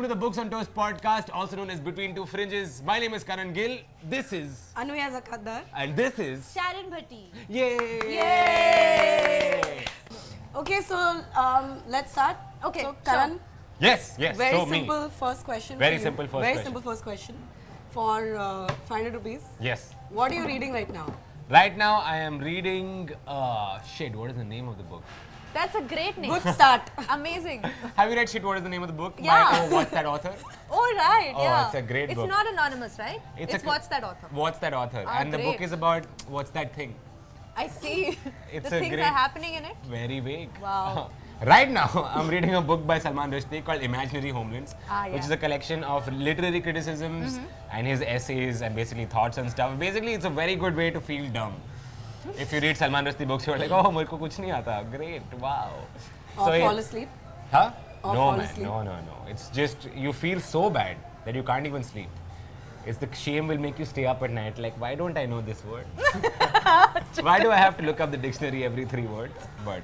to the Books on Toast podcast, also known as Between Two Fringes. My name is Kanan Gill. This is Anuya Jakatdar. And this is Sharin Bhatti. Yay! Yay! Okay, so let's start. Okay, so Kanan, Yes. very So simple me. first question. Very for you. simple first Very question. simple first question for 500 rupees. Yes. What are you reading right now? Right now I am reading. What is the name of the book? That's a great name. Good start. Amazing. Have you read Shit? What is the name of the book? Yeah. What's that author? Oh, right. Oh, yeah. it's a great book. It's not anonymous, right? It's It's what's that author? What's that author? Ah, and the book great. is about what's that thing? I see. It's the a things great- are happening in it. Very vague. Wow. Right now, I'm reading a book by Salman Rushdie called Imaginary Homelands, Yeah. which is a collection of literary criticisms and his essays and basically thoughts and stuff. Basically, it's a very good way to feel dumb. If you read Salman Rushdie books, you're like, oh, mujhko kuch nahi aata. Great, wow. Or it- fall asleep. Huh? Or No, fall man. asleep. No. It's just, you feel so bad that you can't even sleep. It's the shame will make you stay up at night. Like, why don't I know this word? Why do I have to look up the dictionary every 3 words? But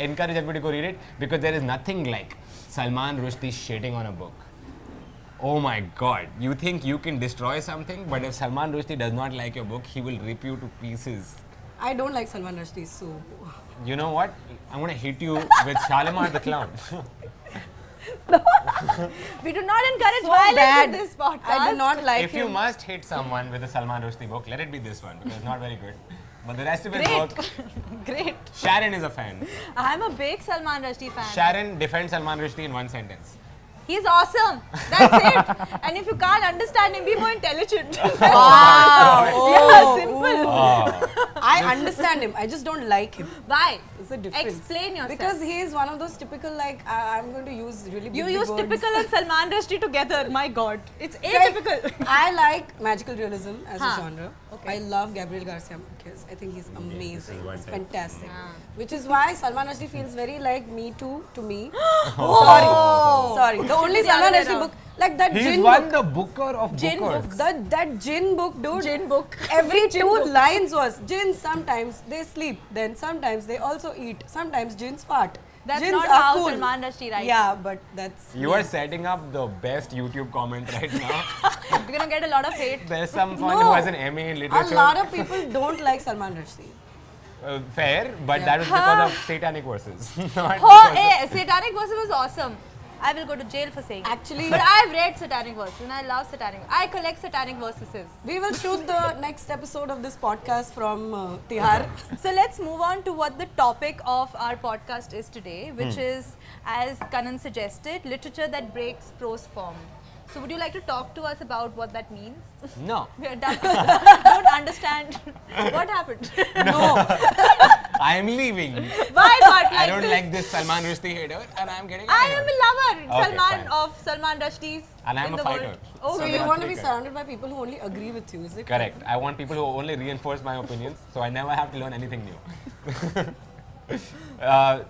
encourage everybody to go read it because there is nothing like Salman Rushdie shitting on a book. Oh my God. You think you can destroy something, but if Salman Rushdie does not like your book, he will rip you to pieces. I don't like Salman Rushdie, so You know what? I'm going to hit you with Shalimar the Clown. We do not encourage So violence bad. in this podcast. I do not like If you him. must hit someone with a Salman Rushdie book, let it be this one because it's not very good. But the rest of his Great. work, Great. Sharin is a fan. I'm a big Salman Rushdie fan. Sharin defends Salman Rushdie in one sentence. He's awesome. That's it. And if you can't understand him, be more intelligent. Wow. Yeah, simple. Oh. I understand him. I just don't like him. Why? It's a difference. Explain yourself. Because he is one of those typical, like, I'm going to use really big, You big use words. typical and Salman Rushdie together. My God. It's atypical. I like magical realism as a Huh. genre. Okay. I love Gabriel Garcia Marquez. I think he's amazing. one He's type. fantastic. Ah. Which is why Salman Rushdie feels very like Me Too to me. Oh. Sorry. The only The other Salman way Rushdie around. book, like that He's gin won book. the Booker of Gin Bookers. book. That gin book, dude. Gin book. Every 2 lines was gin. Sometimes they sleep, then sometimes they also eat. Sometimes gins fart. That's Gins not are how cool. Salman Rushdie writes. Yeah, but that's. You are setting up the best YouTube comment right now. You're gonna get a lot of hate. There's someone No. who has an MA in A literature. lot of people don't like Salman Rushdie. Fair, but Yeah. that was because of satanic verses. Not Oh, because of- Satanic verse was awesome. I will go to jail for saying it. Actually- But I've read Satanic verses and I love Satanic. I collect Satanic verses. We will shoot the next episode of this podcast from Tihar. So let's move on to what the topic of our podcast is today, which is, as Kanan suggested, literature that breaks prose form. So would you like to talk to us about what that means? No. We are done. Don't understand what happened. No. I am leaving. Why not like I don't this? like this Salman Rushdie hater and I am getting I out am of a lover, Okay, fine. of Salman Rushdie's. And I am in a the fighter. world. So Okay. you that's want to be pretty good. surrounded by people who only agree with you, is it? Correct. I want people who only reinforce my opinions, so I never have to learn anything new.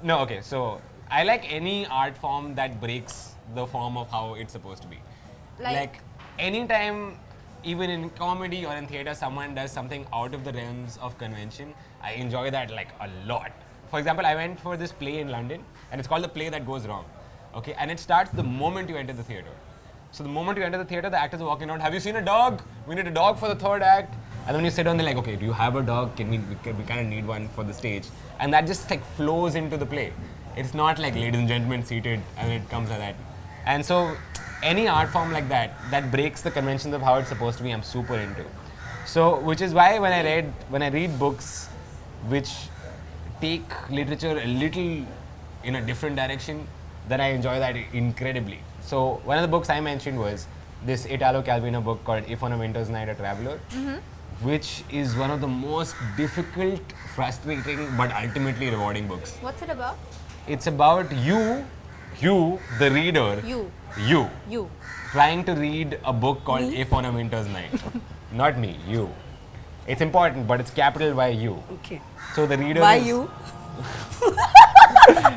No, okay. So I like any art form that breaks the form of how it's supposed to be. Like? Anytime, even in comedy or in theater, someone does something out of the realms of convention, I enjoy that like a lot. For example, I went for this play in London, and it's called The Play That Goes Wrong. Okay, and it starts the moment you enter the theater. So the moment you enter the theater, the actors are walking around. Have you seen a dog? We need a dog for the third act. And then when you sit down, they're like, okay, do you have a dog? We kind of need one for the stage. And that just like flows into the play. It's not like ladies and gentlemen seated and it comes like that. And so any art form like that, that breaks the conventions of how it's supposed to be, I'm super into. So, which is why when I read books which take literature a little in a different direction, then I enjoy that incredibly. So one of the books I mentioned was this Italo Calvino book called If on a Winter's Night a Traveler, which is one of the most difficult, frustrating, but ultimately rewarding books. What's it about? It's about you, the reader, You. trying to read a book called Me? If on a Winter's Night. Not me, you. It's important, but it's capital Y U. Okay. So the reader Why is... you?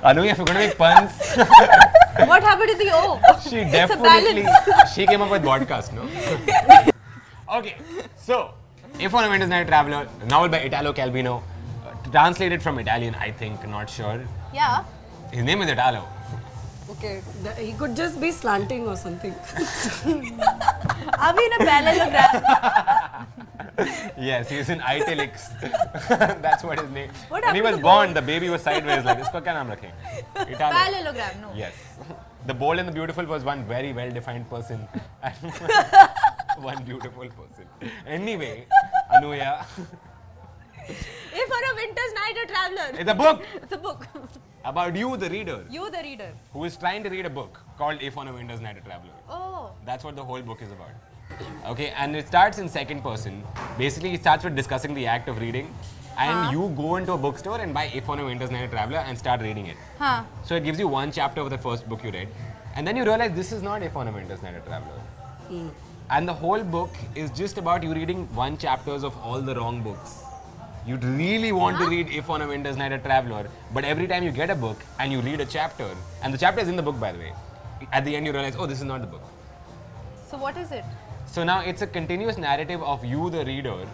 Anuya, if you're going to make puns, What happened to the O? she It's a definitely... balance. She came up with podcast, no? Okay, so If on a Winter's Night Traveler, a novel by Italo Calvino, translated from Italian, I think, not sure. Yeah. His name is Italo. Okay, he could just be slanting or something. Are we in a parallelogram? Yes, he's in italics. That's what his name. What When he happened was to born, bold? the baby was sideways like, isko kya naam rakhe? Italo. Parallelogram, no. Yes. The bold and the beautiful was one very well-defined person. One beautiful person. Anyway, Anuya. If on a winter's night, a traveler. It's a book It's a book. about you, the reader, You, the reader. who is trying to read a book called If on a Winter's Night, a Traveler. Oh. That's what the whole book is about. Okay, and it starts in second person. Basically, it starts with discussing the act of reading. And you go into a bookstore and buy If on a Winter's Night, a Traveler and start reading it. Huh. So it gives you one chapter of the first book you read. And then you realize this is not If on a Winter's Night, a Traveler. And the whole book is just about you reading one chapters of all the wrong books. You'd really want to read If on a Winter's Night, a Traveler, but every time you get a book and you read a chapter, and the chapter is in the book by the way, at the end you realize, oh, this is not the book. So what is it? So now it's a continuous narrative of you, the reader,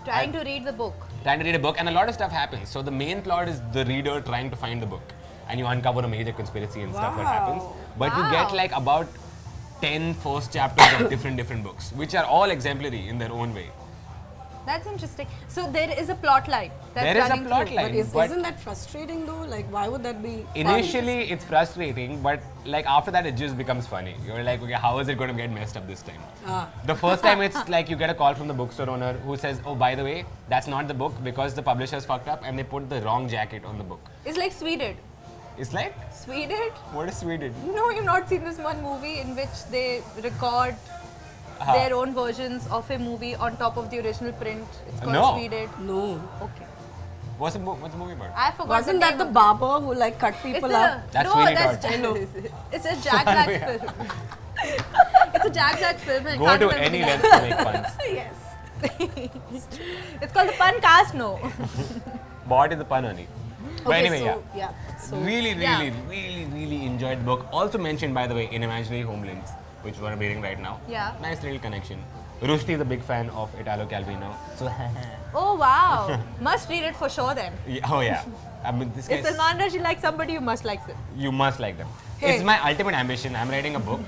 Trying to read the book. trying to read a book, and a lot of stuff happens. So the main plot is the reader trying to find the book, and you uncover a major conspiracy and stuff that happens. But you get Wow. like about 10 first chapters of different books, which are all exemplary in their own way. That's interesting. So there is a plot line. That's There is a running plot through. line. But But isn't that frustrating though? Like, why would that be fun? Initially, it's frustrating, but like after that, it just becomes funny. You're like, okay, how is it going to get messed up this time? The first time, it's like you get a call from the bookstore owner who says, oh, by the way, that's not the book because the publishers fucked up and they put the wrong jacket on the book. It's like SWEDED. It's like, SWEDED? what is Sweden? No, you've not seen this one movie in which they record their own versions of a movie on top of the original print. It's called No. SWEDED. No. Okay. What's the movie about? I forgot Wasn't the that name the of barber who like cut It's people the, up? That's no, Sweeney that's Todd. It's a Jack Black film. It's a Jack Black film. I Go can't to remember any the name. length to make puns. Yes. It's called the Pun Cast, no. Bought is the pun only. But Okay, anyway, so, yeah. So, Really enjoyed the book. Also mentioned, by the way, in Imaginary Homelands, which we're reading right now. Yeah. Nice little connection. Rushdie is a big fan of Italo Calvino. So, Oh wow. Must read it for sure then. oh yeah. I mean, this If guy's, Salman Rushdie likes somebody, you must like them. you must like them. Hey. It's my ultimate ambition. I'm writing a book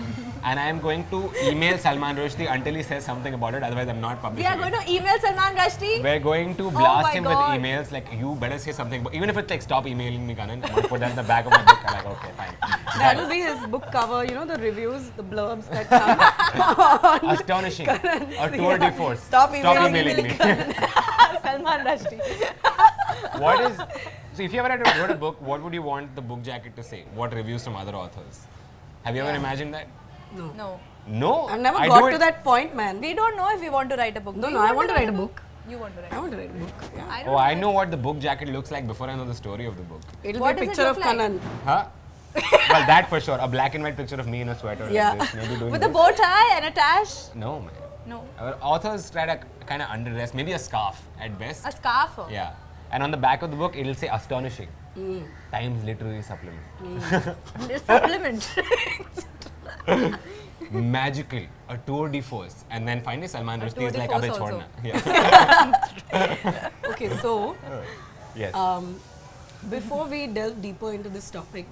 and I'm going to email Salman Rushdie until he says something about it. Otherwise, I'm not We publishing are going to email Salman Rushdie. We're going to blast my him God. with emails like, you better say something. But even if it's like, stop emailing me, Kanan, I'm going to put that in the back of my book. I'm like, okay, fine. That'll be his book cover, you know, the reviews, the blurbs that come. Astonishing. A tour de force. Stop emailing me. Salman Rushdie. What is... So if you ever had to write a book, what would you want the book jacket to say? What reviews from other authors? Have you ever imagined that? No. No. I've never I got do to it- that point, man. We don't know if we want to write a book. No, Do no, you I want to write a book. You want to write I a want to write a book. Yeah. I don't Oh, I know what the book jacket looks like before I know the story of the book. It'll What be a does it picture of look like? Kanan. Huh? Well, that for sure. A black and white picture of me in a sweater Yeah. like this. Maybe doing With a this. bow tie and a tash? No, man. No. Our authors try to kind of underdress, maybe a scarf at best. A scarf? Yeah. And on the back of the book, it'll say astonishing. Times Literary Supplement. A supplement. Magical. A tour de force. And then finally Salman Rushdie tour is de like, force Abhi also. chhodna. Yeah. Okay, so Yes. before we delve deeper into this topic,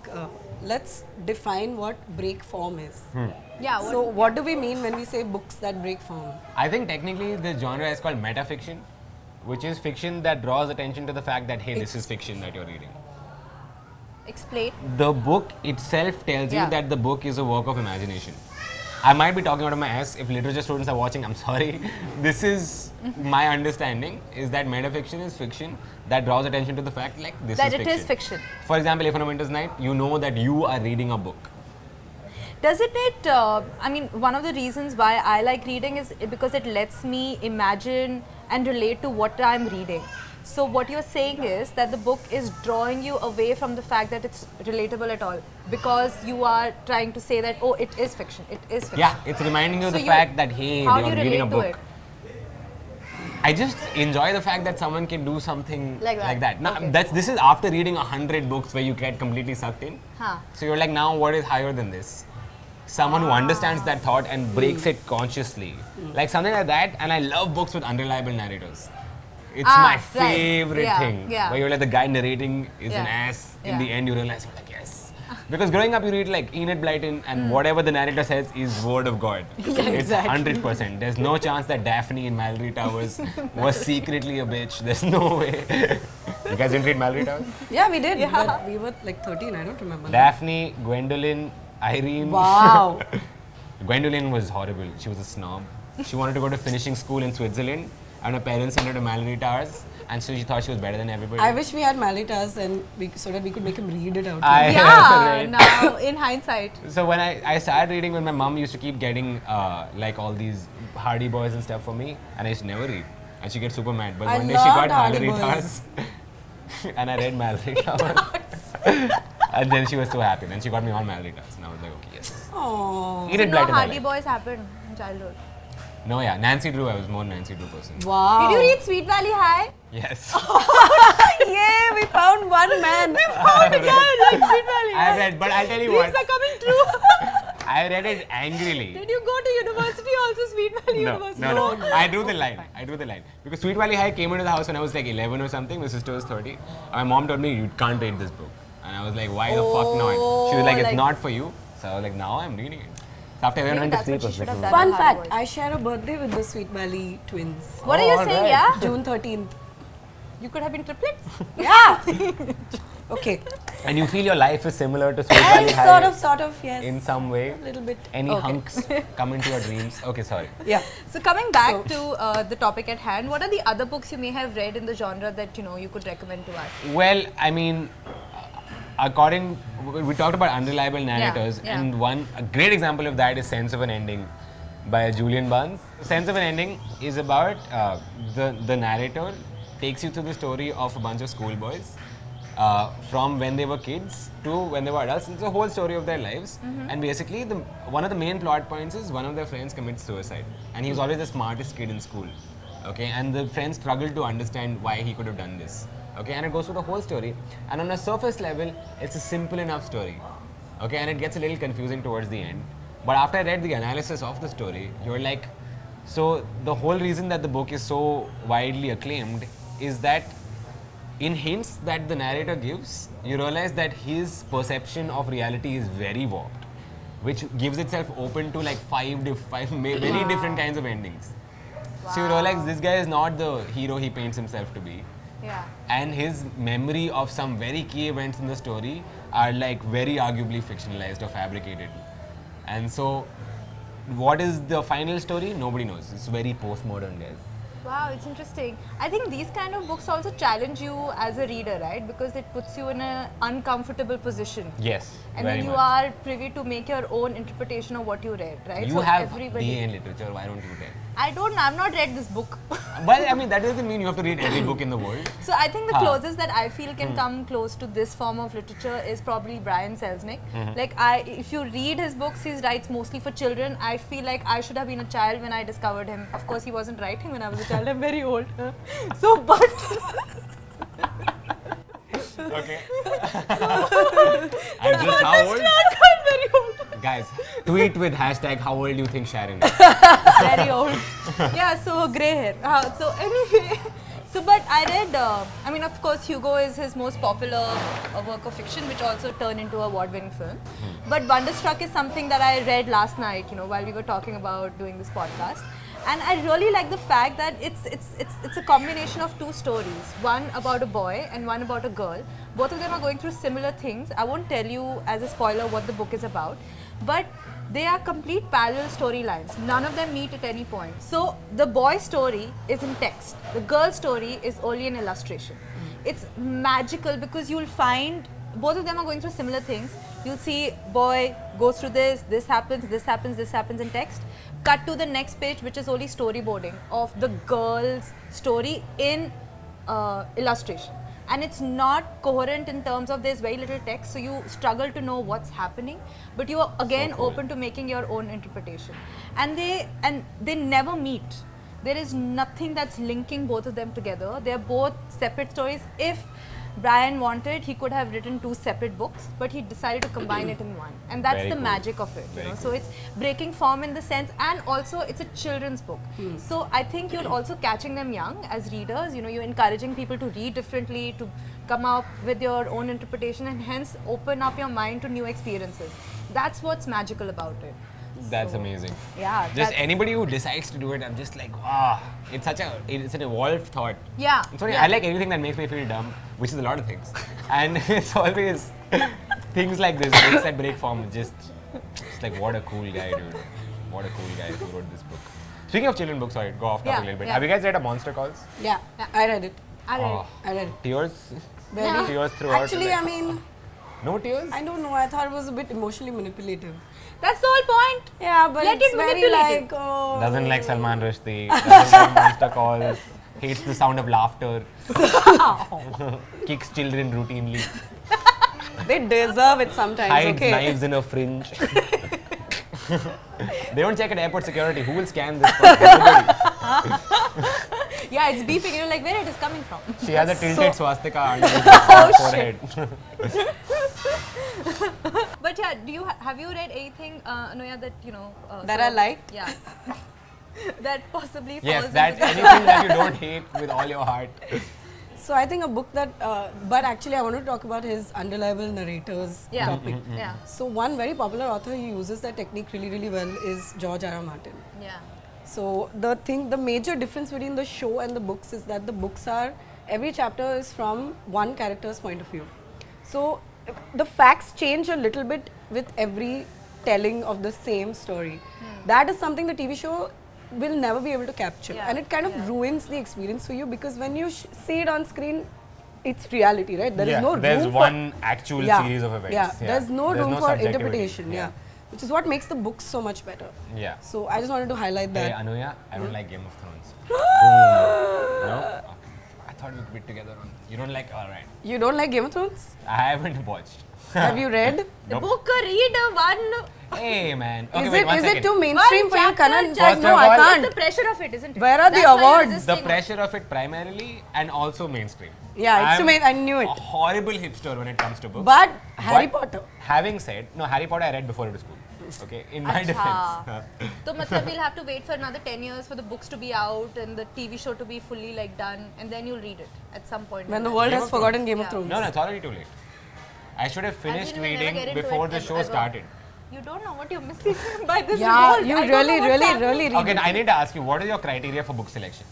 let's define what break form is. Yeah. So, what do we mean when we say books that break form? I think technically the genre is called metafiction, which is fiction that draws attention to the fact that, hey, this is fiction that you're reading. Explain. The book itself tells Yeah. you that the book is a work of imagination. I might be talking out of my ass. If literature students are watching, I'm sorry. This is my understanding, is that metafiction is fiction that draws attention to the fact like this That is it fiction. is fiction. For example, if on a winter's night, you know that you are reading a book. Doesn't it, I mean, one of the reasons why I like reading is because it lets me imagine and relate to what I'm reading. So what you're saying is that the book is drawing you away from the fact that it's relatable at all, because you are trying to say that, oh, it is fiction, it is fiction. Yeah, it's reminding you of So the you- fact that, hey, How do you're you reading a relate to book. it? I just enjoy the fact that someone can do something Like that. Now, Okay. this is after reading 100 books where you get completely sucked in. Huh. So you're like, now what is higher than this? Someone who understands that thought and breaks it consciously. Like something like that. And I love books with unreliable narrators. It's my right. favorite Yeah, thing. yeah. Where you're like, the guy narrating is an Yeah. ass. In Yeah. the end, you realize, you're like, yes. Because growing up, you read like Enid Blyton, and whatever the narrator says is word of God. It's exactly. 100%. There's no chance that Daphne in Mallory Towers was secretly a bitch. There's no way. You guys didn't read Mallory Towers? Yeah, we did. But we were like 13. I don't remember. Daphne, Gwendolyn, Irene. Wow. Gwendolyn was horrible. She was a snob. She wanted to go to finishing school in Switzerland, and her parents sent her to Mallory Towers, and so she thought she was better than everybody. I wish we had Malitas and so that we could make him read it out. Yeah, read. now in hindsight. So when I started reading, when my mom used to keep getting like all these Hardy Boys and stuff for me, and I used to never read, and she gets super mad. But I one day she got loved Hardy Mallory Boys. Towers, and I read Mallory Towers, and then she was so happy. Then she got me on Mallory Towers, and I was like, okay, yes. Oh. Enid No Blyton, I Hardy like. Boys happened in childhood. No, yeah, Nancy Drew. I was more Nancy Drew person. Wow. Did you read Sweet Valley High? Yes. Yay, we found one man. I have read. Like Sweet Valley I read, but I'll tell you what. Dreams are coming true. I read it angrily. Did you go to university also, Sweet Valley University? No. I drew the line. Because Sweet Valley High came into the house when I was like 11 or something. My sister was 30. My mom told me, you can't read this book. And I was like, why the fuck not? She was like, it's not for you. So I was like, now I'm reading it. So after everyone went to Maybe sleep, that's I what was she should like, have Fun Hardy fact, Boys. I share a birthday with the Sweet Valley twins. What are you saying, alright. yeah? June 13th. You could have been triplets. Yeah. Okay. and you feel your life is similar to Sweet Valley And High sort of, yes. in some way. A little bit. Any Okay. hunks come into your dreams? Okay, sorry. Yeah. So coming back to the topic at hand, what are the other books you may have read in the genre that you could recommend to us? Well, I mean, we talked about unreliable narrators, yeah. and a great example of that is Sense of an Ending by Julian Barnes. Sense of an Ending is about the narrator takes you through the story of a bunch of schoolboys from when they were kids to when they were adults. It's a whole story of their lives, and basically one of the main plot points is one of their friends commits suicide, and he was always the smartest kid in school. Okay, and the friends struggled to understand why he could have done this. Okay, and it goes through the whole story, and on a surface level, it's a simple enough story. Okay, and it gets a little confusing towards the end. But after I read the analysis of the story, you're like, so the whole reason that the book is so widely acclaimed is that in hints that the narrator gives, you realize that his perception of reality is very warped, which gives itself open to like five very different kinds of endings. So you realize this guy is not the hero he paints himself to be. Yeah. And his memory of some very key events in the story are like very arguably fictionalized or fabricated. And so, what is the final story? Nobody knows. It's very postmodern, guys. Wow, it's interesting. I think these kind of books also challenge you as a reader, right? Because it puts you in an uncomfortable position. Yes, And very then you much. are privy to make your own interpretation of what you read, right? You So have everybody. BA in literature, why don't you tell? I've not read this book. But I mean, that doesn't mean you have to read every book in the world. So I think the Huh. closest that I feel can come close to this form of literature is probably Brian Selznick. Like if you read his books, he writes mostly for children. I feel like I should have been a child when I discovered him. Of course, he wasn't writing when I was a child. I'm very old. So, but Okay. And just how old? I'm very old. Guys, tweet with hashtag how old you think Sharin is. Very old. Yeah, so grey hair. So anyway, but I read, I mean, of course, Hugo is his most popular work of fiction, which also turned into a award-winning film. But Wonderstruck is something that I read last night, while we were talking about doing this podcast. And I really like the fact that it's a combination of two stories. One about a boy and one about a girl. Both of them are going through similar things. I won't tell you as a spoiler what the book is about, but they are complete parallel storylines. None of them meet at any point. So the boy story is in text. The girl story is only in illustration. It's magical because you'll find both of them are going through similar things. You'll see boy goes through this happens, this happens, this happens in text. Cut to the next page, which is only storyboarding of the girl's story in illustration. And it's not coherent in terms of there's very little text, so you struggle to know what's happening, but you are again open to making your own interpretation. And they never meet. There is nothing that's linking both of them together. They're both separate stories. If Brian wanted, he could have written 2 separate books, but he decided to combine it in one. And that's Very the cool. magic of it, you Very know. So it's breaking form in the sense, and also it's a children's book. So I think you're also catching them young as readers, you know, you're encouraging people to read differently, to come up with your own interpretation, and hence open up your mind to new experiences. That's what's magical about it. That's So, amazing. Yeah. Just that's- anybody who decides to do it, I'm just like, it's an evolved thought. Yeah. It's funny, yeah. I like anything that makes me feel dumb, which is a lot of things. And it's always things like this, books that break form. It's like, what a cool guy, dude. What a cool guy who wrote this book. Speaking of children books, sorry, go off topic Yeah, a little bit. yeah. Have you guys read A Monster Calls? Yeah, I read it. I read it. I read it. Tears? Very. Tears throughout. Actually, I mean, No tears? I don't know. I thought it was a bit emotionally manipulative. That's the whole point. Yeah, but Let it's it very manipulate like, oh. Doesn't like Salman Rushdie, doesn't like Monster Calls, hates the sound of laughter, kicks children routinely, They deserve it sometimes, hides okay? knives in a fringe. They don't check at airport security. Who will scan this? Nobody. Yeah, it's beeping. You're like, where it is coming from? She has a tilted swastika under her forehead. But yeah, have you read anything, Anuya, that you know? That sort I like? Yeah. That possibly Yes, falls that's into the- anything that you don't hate with all your heart. So I think a book that, but actually I want to talk about his unreliable narrators Yeah. topic. Yeah. So one very popular author who uses that technique really, really well is George R. R. Martin. Yeah. So the major difference between the show and the books is that the books are, every chapter is from one character's point of view. So the facts change a little bit with every telling of the same story. That is something the TV show will never be able to capture. Yeah, And it kind of ruins the experience for you because when you see it on screen, it's reality, right? There is no room there's for one actual series of events. Yeah, there's no room for subjectivity. interpretation. Yeah. Which is what makes the books so much better. Yeah. So I just wanted to highlight Hey, that. Anuya, I don't like Game of Thrones. No? Okay. I thought we could be together on. You don't like? Alright. You don't like Game of Thrones? I haven't watched. Have you read? The Nope. book, read one. Hey man. Okay, Is wait, it one is second. it too mainstream for you, chapter, Kanan? just No, of I all- What's can't. the pressure of it, isn't it? Where are the That's why you're awards? The resisting. pressure of it primarily and also mainstream. Yeah, it's I'm I knew it. A horrible hipster when it comes to books. But Harry But Potter. Having said, no, Harry Potter I read before it was school. Okay, in my Acha. defense. So matlab we'll have to wait for another 10 years for the books to be out and the TV show to be fully like done, and then you'll read it at some point. When in the life. world Game has of forgotten Game of Yeah. Thrones. No, it's already too late. I should have finished As in, you'll never get reading into before it the show ever. started. You don't know what you're missing by this Yeah, world. you I don't know really, what's really, happening. really read Okay, it. I need to ask you, what is your criteria for book selection?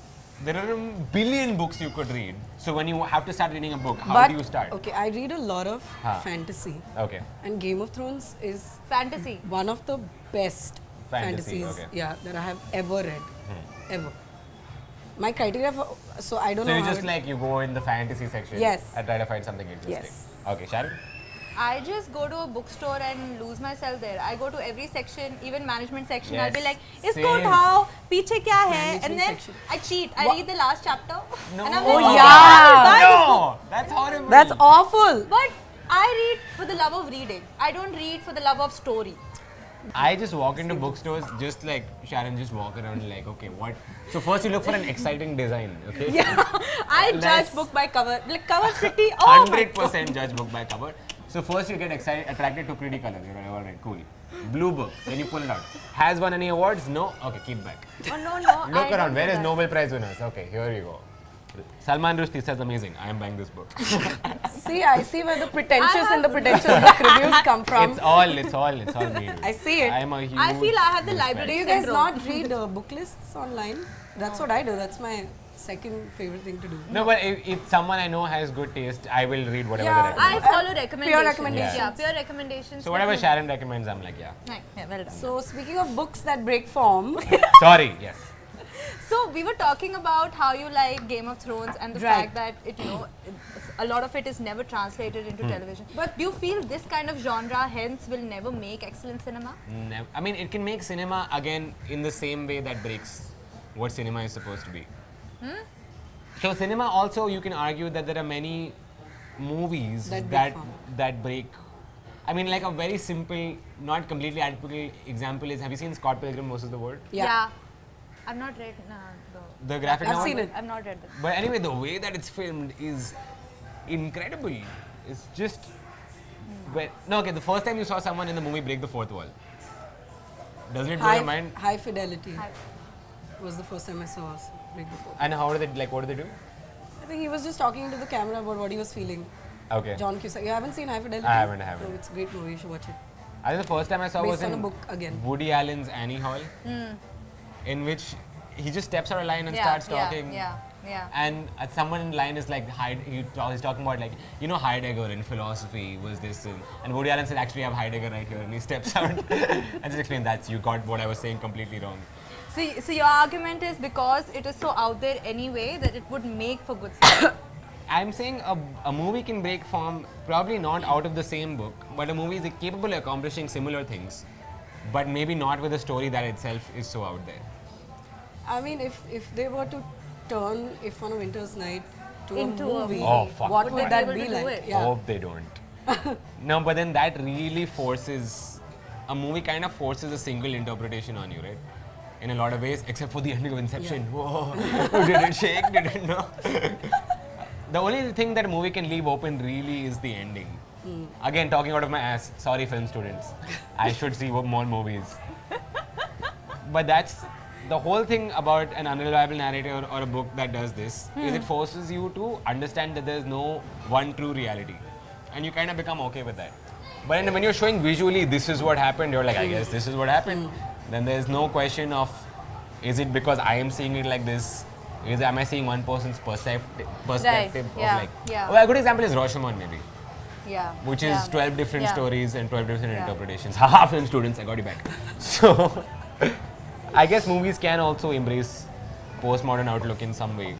There are a billion books you could read. So when you have to start reading a book, how But, do you start? okay, I read a lot of Huh. fantasy. Okay. And Game of Thrones is Fantasy. one of the best Fantasy, fantasies okay. that I have ever read. Ever. My criteria for, so I don't So know you how just it- like, you go in the fantasy section Yes. and try to find something interesting. Yes. Okay, Sharin? I just go to a bookstore and lose myself there. I go to every section, even management section. I'll be Yes, like, "Isko same. उठाओ, पीछे क्या है?" Management And then section. I cheat. I read the last chapter. No. And I'm Oh, like, yeah. No! That's horrible. That's awful. But I read for the love of reading. I don't read for the love of story. I just walk into bookstores, just like Sharon, just walk around like, okay, what? So first you look for an exciting design, okay? Yeah, I Let's- judge book by cover. Like cover pretty. Oh my 100% judge book by cover. So first you get attracted to pretty colors. You're like, alright, cool. Blue book, then you pull it out. Has won any awards? No? Okay, keep back. Oh no. Look I around, don't where do is that. Nobel Prize winners? Okay, here you go. Salman Rushdie says amazing. I am buying this book. See, I see where the pretentious I and the pretentious book reviews come from. It's all me. I see it. I am a huge I feel I have the book fan. library Do you guys syndrome. not read book lists online? That's what I do. That's my second favorite thing to do. No, but if someone I know has good taste, I will read whatever Yeah, they recommend. I follow recommendations. recommendations. Yeah, pure recommendations. So whatever Sharon recommends, I'm like, yeah. Yeah, well done. So speaking of books that break form, Sorry, yes. So we were talking about how you like Game of Thrones and the Right. fact that a lot of it is never translated into television. But do you feel this kind of genre hence will never make excellent cinema? I mean, it can make cinema again in the same way that breaks what cinema is supposed to be. So cinema also, you can argue that there are many movies That break that form. that break. I mean, like a very simple, not completely adequate example is, have you seen Scott Pilgrim vs. the World? Yeah. I've not read The graphic I've novel? seen it. I've not read that. But anyway, the way that it's filmed is incredible. It's just no, okay. The first time you saw someone in the movie break the fourth wall, doesn't it blow your mind? High Fidelity was the first time I saw us break the fourth. And how did they what did they do? I think he was just talking to the camera about what he was feeling. Okay. John Cusack. You haven't seen High Fidelity? I haven't. Oh, it's a great movie. You should watch it. I think the first time I saw Based was on a in book again. Woody Allen's Annie Hall, in which he just steps out of line and starts talking. Yeah. And someone in line is like, he's talking about like, Heidegger in philosophy was this. And Woody Allen said, actually I have Heidegger right here. And he steps out and just explains that you got what I was saying completely wrong. So your argument is because it is so out there anyway that it would make for good cinema. I'm saying a movie can break form, probably not out of the same book, but a movie is capable of accomplishing similar things, but maybe not with a story that itself is so out there. I mean, if they were to turn If on a Winter's Night to Into a a movie, movie. Oh, fuck. what Would would they that be be able to do like? it? Yeah. Hope they don't. No, but then that really forces, a movie kind of forces a single interpretation on you, right? In a lot of ways, except for the ending of Inception. Yeah. Whoa, did it shake? Did it no? The only thing that a movie can leave open really is the ending. Again, talking out of my ass. Sorry, film students. I should see more movies. But that's the whole thing about an unreliable narrator or a book that does this, is it forces you to understand that there's no one true reality. And you kind of become okay with that. But when you're showing visually, this is what happened, you're like, I guess this is what happened. Then there's no question of, is it because I am seeing it like this? Am I seeing one person's perspective Yeah, of like... yeah. Well, a good example is Rashomon maybe, Yeah. which is 12 different Yeah. stories and 12 different Yeah. interpretations. Haha, film students, I got you back. So, I guess movies can also embrace postmodern outlook in some way.